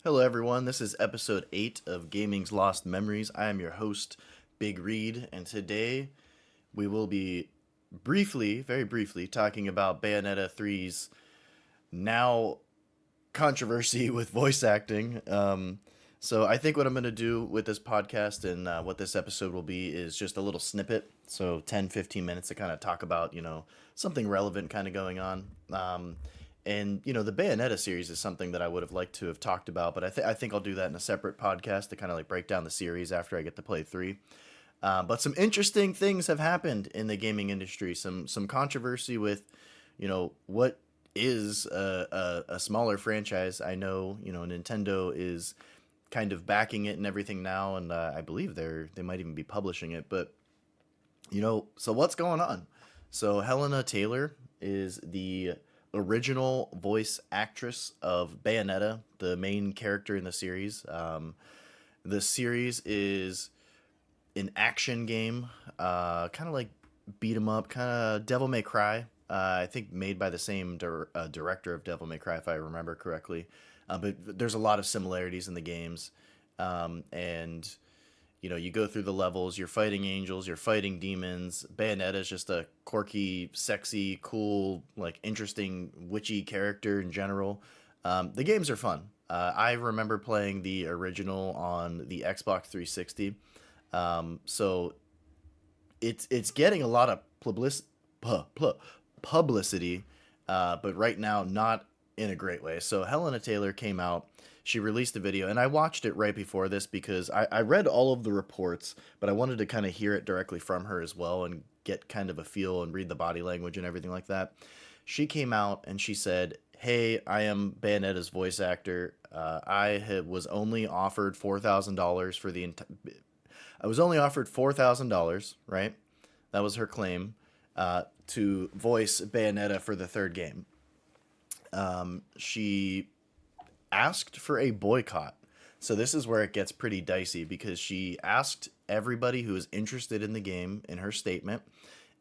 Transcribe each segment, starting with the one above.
Hello, everyone. This is episode 8 of Gaming's Lost Memories. I am your host, BigReed, and today we will be briefly, very briefly, talking about Bayonetta 3's now controversy with voice acting. So I think what I'm going to do with this podcast and what this episode will be is just a little snippet. So 10, 15 minutes to kind of talk about, something relevant kind of going on. And the Bayonetta series is something that I would have liked to have talked about, but I think I'll do that in a separate podcast to kind of like break down the series after I get to play 3. But some interesting things have happened in the gaming industry. Some controversy with, what is a smaller franchise. I know, Nintendo is kind of backing it and everything now, and I believe they might even be publishing it. But so what's going on? So Helena Taylor is the original voice actress of Bayonetta, the main character in the series. The series is an action game, kind of like beat 'em up, kind of Devil May Cry. I think made by the same director of Devil May Cry, if I remember correctly. But there's a lot of similarities in the games, and you go through the levels. You're fighting angels, you're fighting demons. Bayonetta is just a quirky, sexy, cool, like interesting, witchy character in general. The games are fun. I remember playing the original on the Xbox 360. So it's getting a lot of publicity, but right now not in a great way. So Helena Taylor came out. She released a video, and I watched it right before this because I read all of the reports, but I wanted to kind of hear it directly from her as well and get kind of a feel and read the body language and everything like that. She came out and she said, "Hey, I am Bayonetta's voice actor. Was only offered $4,000 for the I was only offered $4,000, right? That was her claim, to voice Bayonetta for the third game. She asked for a boycott. So this is where it gets pretty dicey because she asked everybody who is interested in the game in her statement,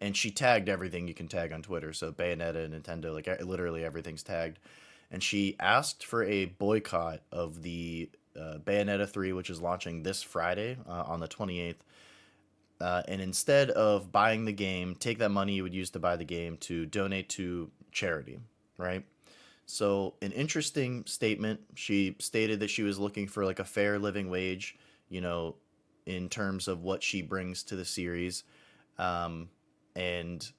and she tagged everything you can tag on Twitter. So Bayonetta, Nintendo, like literally everything's tagged. And she asked for a boycott of the Bayonetta 3, which is launching this Friday on the 28th. And instead of buying the game, take that money you would use to buy the game to donate to charity, right? So, an interesting statement. She stated that she was looking for like a fair living wage, you know, in terms of what she brings to the series. And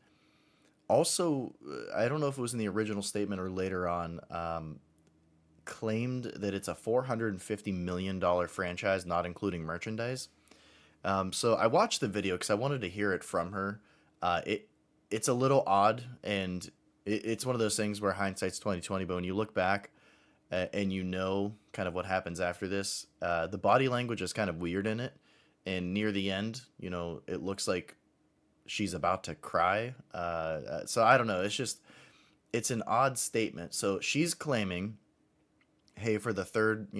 also, I don't know if it was in the original statement or later on, claimed that it's a $450 million franchise, not including merchandise. So I watched the video because I wanted to hear it from her. It's a little odd, and it's one of those things where hindsight's 2020. But when you look back and kind of what happens after this, the body language is kind of weird in it. And near the end, it looks like she's about to cry. So I don't know. It's an odd statement. So she's claiming, hey, for the third,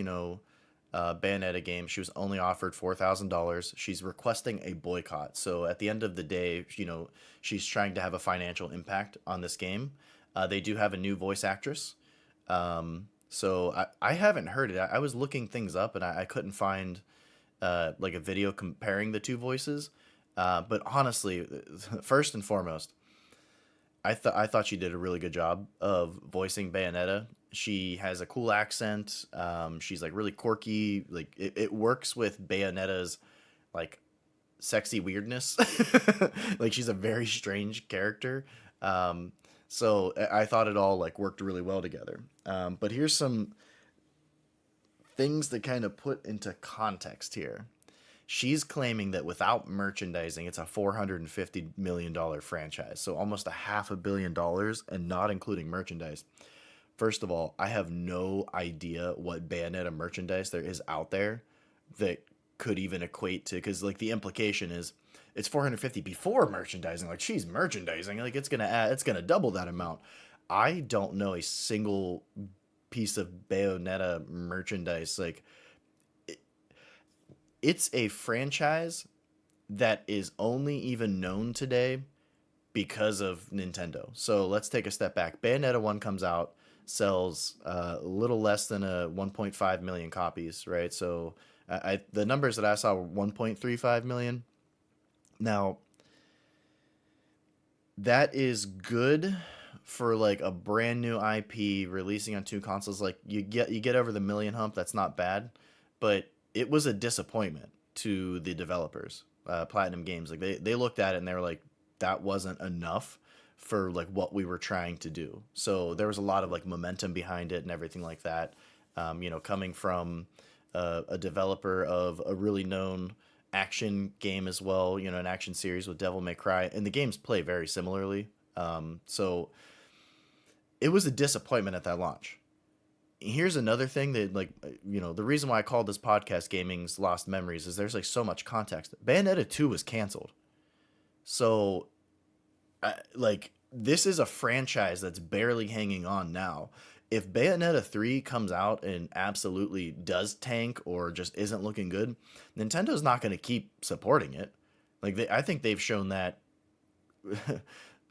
Bayonetta game, she was only offered $4,000. She's requesting a boycott. So at the end of the day, she's trying to have a financial impact on this game. They do have a new voice actress. So I haven't heard it. I was looking things up and I couldn't find like a video comparing the two voices. But honestly, first and foremost, I thought she did a really good job of voicing Bayonetta. She has a cool accent. She's like really quirky. Like it works with Bayonetta's like sexy weirdness. Like she's a very strange character. So I thought it all like worked really well together. But here's some things that kind of put into context here. She's claiming that without merchandising, it's a $450 million franchise. So almost a $500 million and not including merchandise. First of all, I have no idea what Bayonetta merchandise there is out there that could even equate to, because like the implication is it's 450 before merchandising. Like she's merchandising, like it's gonna double that amount. I don't know a single piece of Bayonetta merchandise. Like it's a franchise that is only even known today because of Nintendo. So let's take a step back. Bayonetta 1 comes out. sells a little less than a 1.5 million copies, right? So the numbers that I saw were 1.35 million. Now, that is good for like a brand new IP releasing on two consoles. Like you get over the million hump, that's not bad, but it was a disappointment to the developers, Platinum Games. Like they looked at it and they were like, that wasn't enough for like what we were trying to do. So there was a lot of like momentum behind it and everything like that. Coming from a developer of a really known action game as well, an action series with Devil May Cry, and the games play very similarly. So it was a disappointment at that launch. Here's another thing that, like, the reason why I called this podcast Gaming's Lost Memories is there's like so much context. Bayonetta 2 was canceled. So, this is a franchise that's barely hanging on now. If Bayonetta 3 comes out and absolutely does tank or just isn't looking good, Nintendo's not going to keep supporting it. I think they've shown that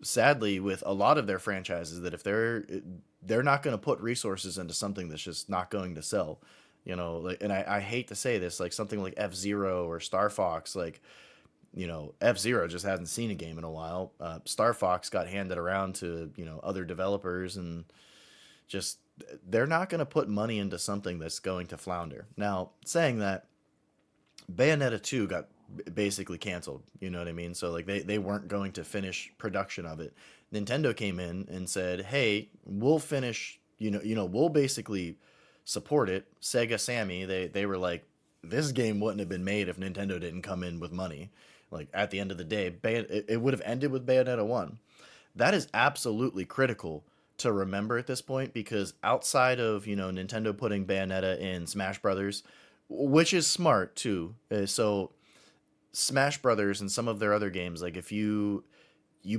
sadly with a lot of their franchises, that if they're not going to put resources into something that's just not going to sell. And I hate to say this, like something like F-Zero or Star Fox, like, F-Zero just hasn't seen a game in a while. Star Fox got handed around to, other developers, and just they're not going to put money into something that's going to flounder. Now, saying that, Bayonetta 2 got basically canceled, you know what I mean? So like they weren't going to finish production of it. Nintendo came in and said, "Hey, we'll finish, we'll basically support it." Sega Sammy, they were like, "This game wouldn't have been made if Nintendo didn't come in with money." Like at the end of the day, it would have ended with Bayonetta 1. That is absolutely critical to remember at this point, because outside of, Nintendo putting Bayonetta in Smash Brothers, which is smart too. So Smash Brothers and some of their other games, like if you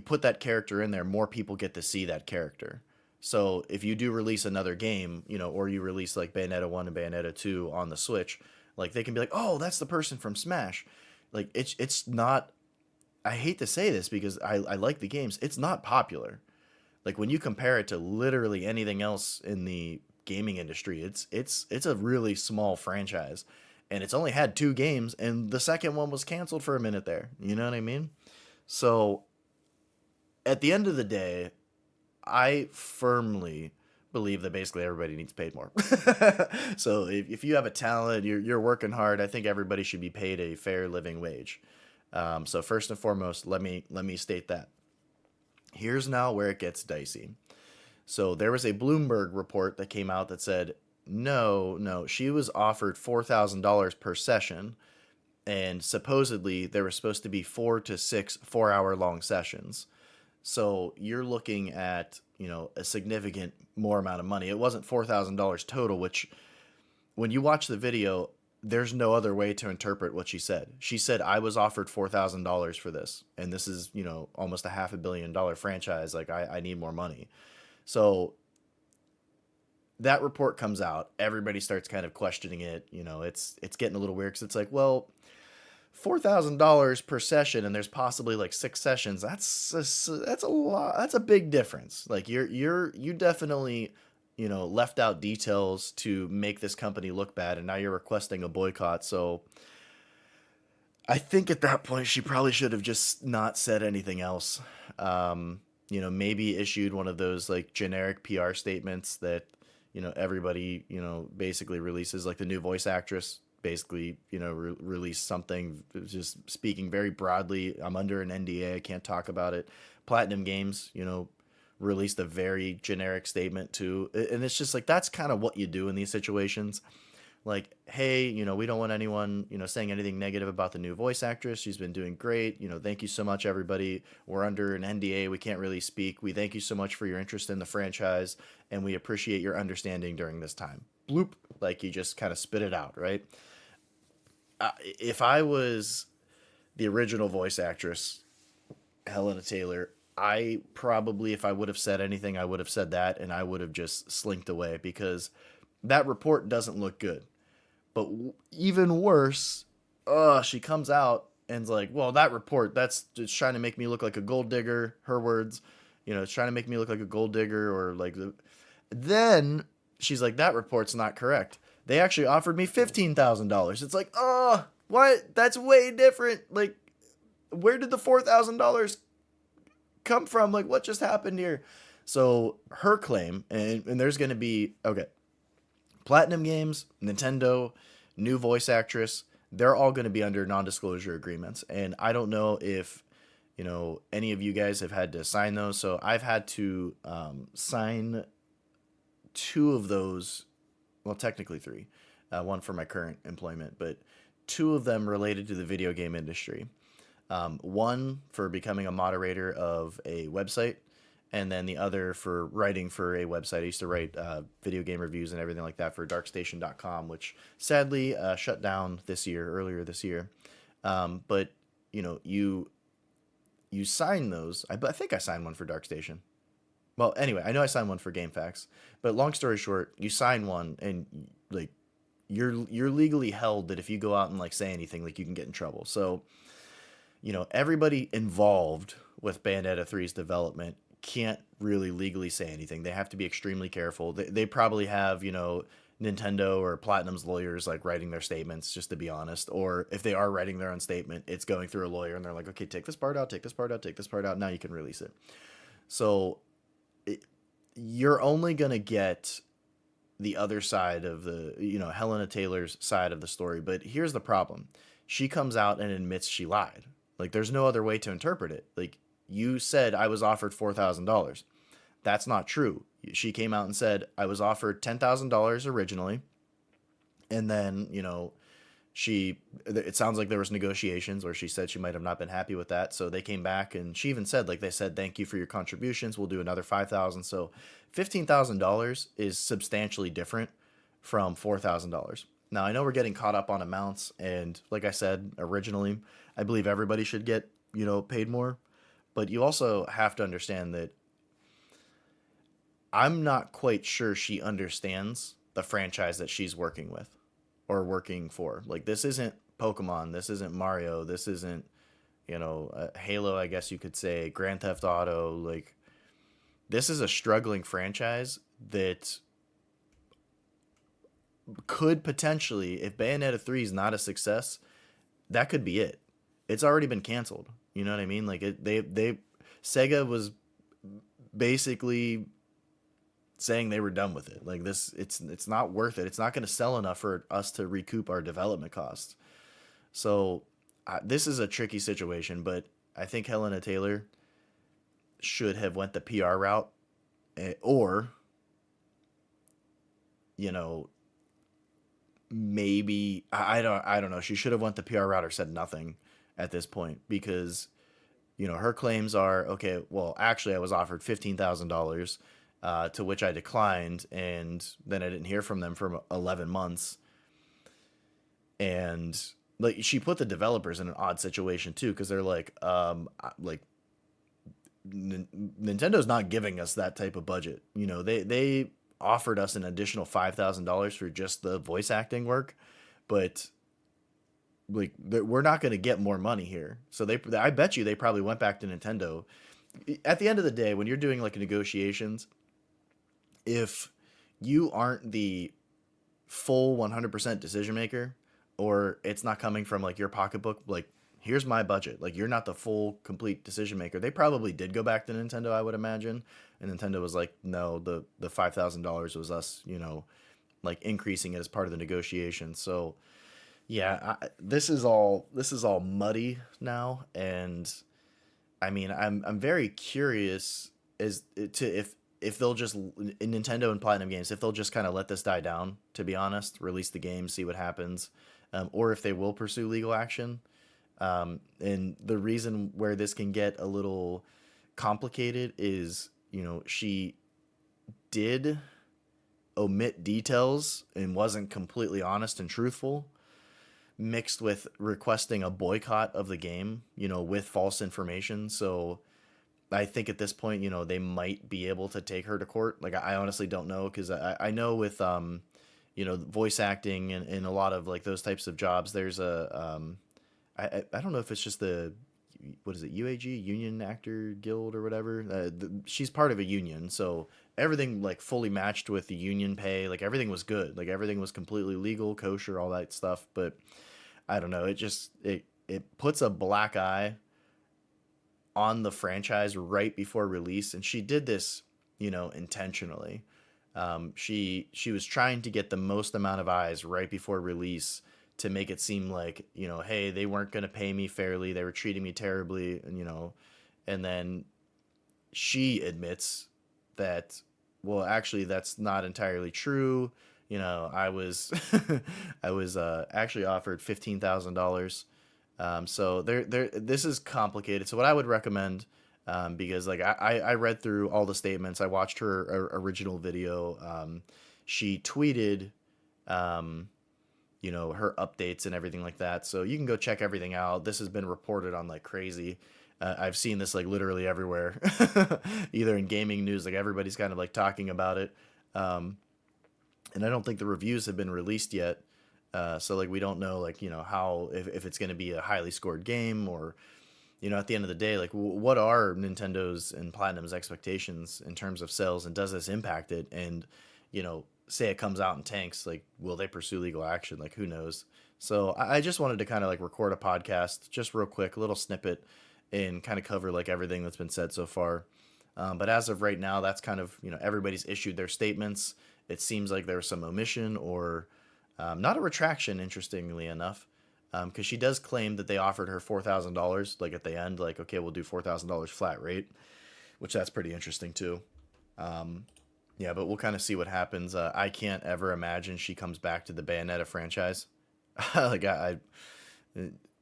put that character in there, more people get to see that character. So if you do release another game, or you release like Bayonetta 1 and Bayonetta 2 on the Switch, like they can be like, "Oh, that's the person from Smash." Like it's not, I hate to say this because I like the games. It's not popular. Like when you compare it to literally anything else in the gaming industry, it's a really small franchise, and it's only had two games, and the second one was canceled for a minute there. You know what I mean? So at the end of the day, I firmly believe that basically everybody needs paid more. So if you have a talent, you're working hard, I think everybody should be paid a fair living wage. So first and foremost, let me state that. Here's now where it gets dicey. So there was a Bloomberg report that came out that said, no, she was offered $4,000 per session, and supposedly there were supposed to be 4 to 6 4-hour long sessions. So you're looking at, a significant more amount of money. It wasn't $4,000 total, which when you watch the video, there's no other way to interpret what she said. She said, "I was offered $4,000 for this, and this is, almost a $500 million franchise. Like I need more money." So that report comes out, everybody starts kind of questioning it. It's getting a little weird, because it's like, well, $4,000 per session, and there's possibly like 6 sessions. That's a lot. That's a big difference. Like you definitely, left out details to make this company look bad, and now you're requesting a boycott. So I think at that point she probably should have just not said anything else. Maybe issued one of those like generic PR statements that, everybody, basically releases, like the new voice actress basically, released something just speaking very broadly. "I'm under an NDA, I can't talk about it." Platinum Games, released a very generic statement too. And it's just like, that's kind of what you do in these situations. Like, "Hey, we don't want anyone, saying anything negative about the new voice actress. She's been doing great. Thank you so much, everybody. We're under an NDA. We can't really speak. We thank you so much for your interest in the franchise, and we appreciate your understanding during this time." Bloop. Like you just kind of spit it out, right? If I was the original voice actress, Helena Taylor, I probably, if I would have said anything, I would have said that, and I would have just slinked away, because that report doesn't look good. But even worse, she comes out and's like, "Well, that report, that's just trying to make me look like a gold digger." Her words, it's trying to make me look like a gold digger, or like Then she's like, that report's not correct. They actually offered me $15,000. It's like, oh, what? That's way different. Like, where did the $4,000 come from? Like, what just happened here? So her claim, and there's going to be, okay, Platinum Games, Nintendo, new voice actress, they're all going to be under non-disclosure agreements. And I don't know if, any of you guys have had to sign those. So I've had to sign two of those, well, technically three, one for my current employment, but two of them related to the video game industry. One for becoming a moderator of a website, and then the other for writing for a website. I used to write video game reviews and everything like that for darkstation.com, which sadly shut down earlier this year. But you sign those. I think I signed one for Darkstation. Well, anyway, I know I signed one for GameFAQs. But long story short, you sign one, and like you're legally held that if you go out and like say anything, like you can get in trouble. So everybody involved with Bayonetta 3's development can't really legally say anything. They have to be extremely careful. They probably have, Nintendo or Platinum's lawyers like writing their statements, just to be honest. Or if they are writing their own statement, it's going through a lawyer and they're like, okay, take this part out, take this part out, take this part out. Now you can release it. So you're only going to get the other side of the, Helena Taylor's side of the story. But here's the problem. She comes out and admits she lied. Like, there's no other way to interpret it. Like, you said I was offered $4,000. That's not true. She came out and said I was offered $10,000 originally. And then, it sounds like there was negotiations, or she said she might have not been happy with that. So they came back, and she even said, like, they said, thank you for your contributions. We'll do another $5,000. So $15,000 is substantially different from $4,000. Now, I know we're getting caught up on amounts, and like I said originally, I believe everybody should get, paid more. But you also have to understand that I'm not quite sure she understands the franchise that she's working with or working for. Like, this isn't Pokemon, this isn't Mario, this isn't, Halo, I guess you could say, Grand Theft Auto. Like, this is a struggling franchise that could potentially, if Bayonetta 3 is not a success, that could be it. It's already been canceled. You know what I mean? Like, Sega was basically saying they were done with it. Like, this, it's not worth it. It's not going to sell enough for us to recoup our development costs. So this is a tricky situation, but I think Helena Taylor should have went the PR route, or maybe I don't know. She should have went the PR route or said nothing at this point, because her claims are, okay, well, actually I was offered $15,000, to which I declined, and then I didn't hear from them for 11 months. And like, she put the developers in an odd situation too, because they're like Nintendo's not giving us that type of budget. They offered us an additional $5,000 for just the voice acting work, but like, we're not going to get more money here. So I bet you they probably went back to Nintendo. At the end of the day, when you're doing like negotiations, if you aren't the full 100% decision maker, or it's not coming from like your pocketbook, like, here's my budget, like, you're not the full complete decision maker. They probably did go back to Nintendo, I would imagine, and Nintendo was like, no, the $5,000 was us, like, increasing it as part of the negotiation. So yeah, this is all muddy now, and I mean, I'm very curious as to if they'll just, in Nintendo and Platinum Games, if they'll just kind of let this die down, to be honest, release the game, see what happens, or if they will pursue legal action. And the reason where this can get a little complicated is, she did omit details and wasn't completely honest and truthful, mixed with requesting a boycott of the game, with false information. So I think at this point, they might be able to take her to court. Like, I honestly don't know, because I know with, voice acting and a lot of like those types of jobs, there's I don't know if it's just the what is it, UAG, Union Actor Guild or whatever. She's part of a union, so everything like fully matched with the union pay. Like everything was good. Like everything was completely legal, kosher, all that stuff. But I don't know. It puts a black eye on the franchise right before release, and she did this, intentionally. She was trying to get the most amount of eyes right before release to make it seem like, hey, they weren't going to pay me fairly, they were treating me terribly, and then she admits that, well, actually that's not entirely true. I was I was actually offered $15,000. So this is complicated. So what I would recommend, because like I read through all the statements, I watched her original video. She tweeted, um, her updates and everything like that. So you can go check everything out. This has been reported on like crazy. I've seen this like literally everywhere, either in gaming news, like everybody's kind of like talking about it. Um, and I don't think the reviews have been released yet. So like we don't know like how if it's going to be a highly scored game, or at the end of the day, like what are Nintendo's and Platinum's expectations in terms of sales, and does this impact it? And say it comes out and tanks, like will they pursue legal action? Like who knows? So I just wanted to kind of like record a podcast, just real quick, a little snippet, and kind of cover like everything that's been said so far. But as of right now, that's kind of everybody's issued their statements. It seems like there was some omission, or not a retraction, interestingly enough, because she does claim that they offered her $4,000, like at the end, like, okay, we'll do $4,000 flat rate, which that's pretty interesting too. Um, yeah, but we'll kind of see what happens. I can't ever imagine she comes back to the Bayonetta franchise. like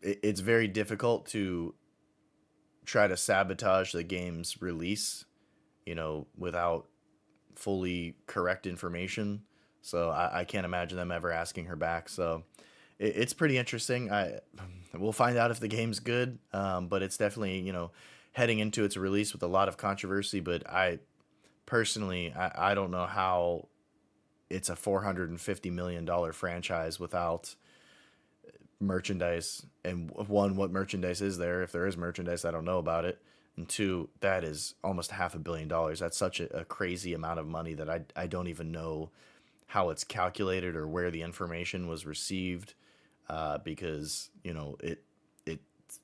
it's very difficult to try to sabotage the game's release, without fully correct information. So I can't imagine them ever asking her back. So it's pretty interesting. We'll find out if the game's good, but it's definitely heading into its release with a lot of controversy. But I personally, I don't know how it's a $450 million franchise without merchandise. And one, what merchandise is there? If there is merchandise, I don't know about it. And two, that is almost $500 million. That's such a crazy amount of money that I don't even know how it's calculated or where the information was received, because it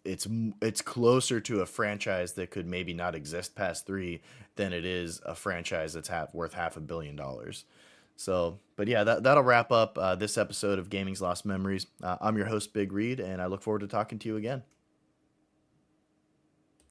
it's closer to a franchise that could maybe not exist past three than it is a franchise that's worth $500 million. So, but yeah, that'll wrap up this episode of Gaming's Lost Memories. I'm your host, Big Reed, and I look forward to talking to you again.